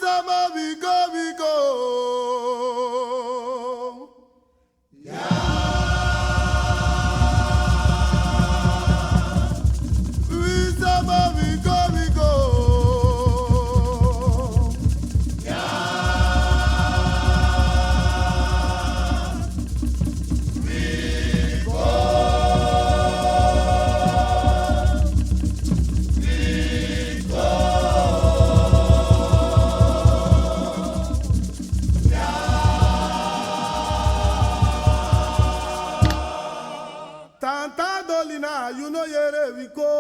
Wisama Vigo. Wisama Vigo. Tanta Dolina, you know yere wiko.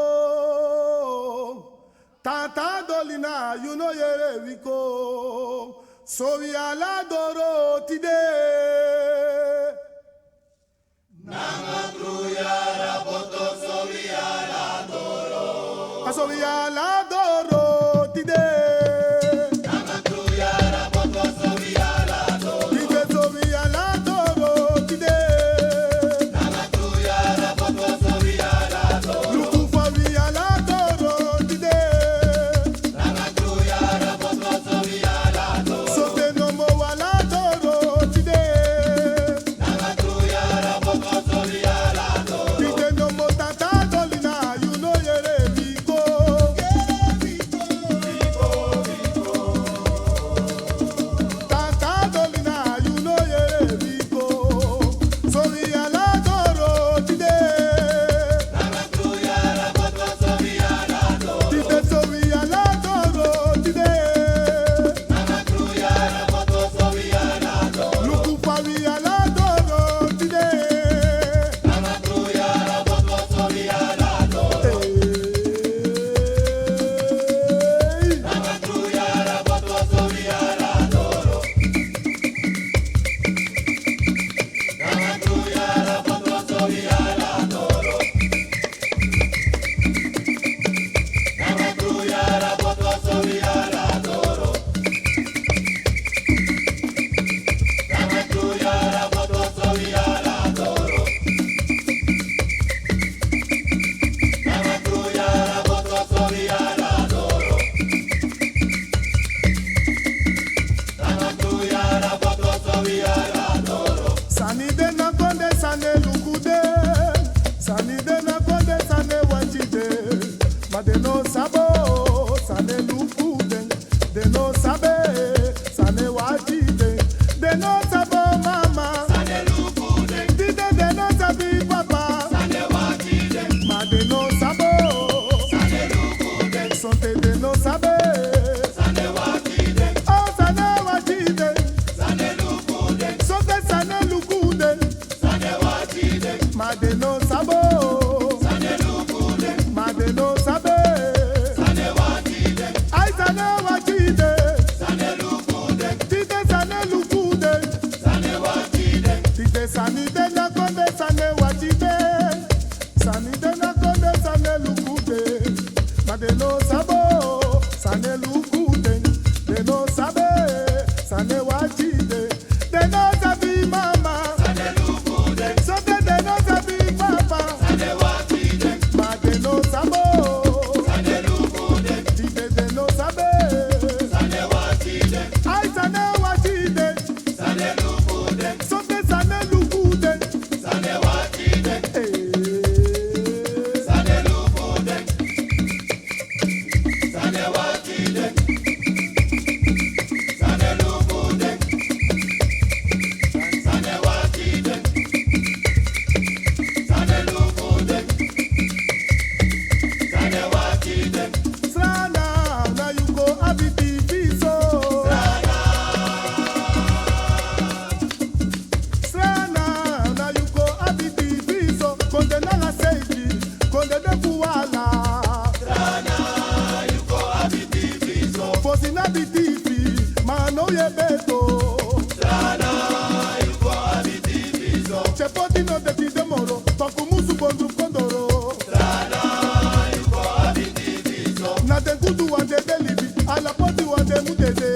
Tanta Dolina, you know yere wiko. So we ala doro today. Namatruya rapoto so we ala doro. So we ala doro today. Namatruya rapoto so we ala doro. Today so we ala doro today. Namatruya rapoto so we ala doro. Luku for we ala doro today. Namatruya rapoto so we ala doro. So they no more ala doro today. Namatruya rapoto so we ala doro. Today no more Tanta Dolina, you know yere wiko. Tanta Dolina, you know yere wiko. So we ala doro today. Namatruya rapoto so we ala doro. Today so we ala doro today. Namatruya rapoto so we ala doro. Luku for we ala doro today. Namatruya rapoto so we ala doro. Namatruya rapoto so we ala doro. Namatruya rapoto so we ala doro. Namatruya rapoto so we ala doro. Namatruya rapoto so we ala doro. Namatruya rapoto so we ala doro. Namatruya rapoto so we ala doro. Sani de na konde sane lukude. Sani de na konde sane wachide. Ma de no sabo sane lukude. De no sabe sane wachide. De no sabo mama. Sane lukude, Dide de no sabi papa. sane wakide, Ma de no sabo. sane lukude, Sonte de no sabe. sane wakide, Oh sane wachide. sane lukude, Sonte sane lukude. sane wakide, Ma de no sabo. sane lukude, Ma de no sabe. sane wakide, Ai sane wachide. sane lukude, Tite sane lukude. sane wakide, Tite sani de na konde sane wachide. Sani de na konde sane lukude. Ma de no sabo sane lukude. De no sabe sane wachide. De no sabi mama. sane lukude, So de no sabi papa. sane wakide, Ma de no sabo. sane lukude, Tite de no sabe. sane wakide, Ai sane wachide. sane lukude, So sane lukude. sane wakide, Eh. sane lukude, sane wakide, sane lukude, sane wakide, sane lukude, sane wakide. Srana na you go abiti biso. Srana na you go abiti biso. Konde na la seji, konde de buwala. Fosi na bitifi, mano ye beto. Chepoti no de ti demoro, tokumusu bondu kondoro. Na de kudu wande delibi, ala poti wande mutede.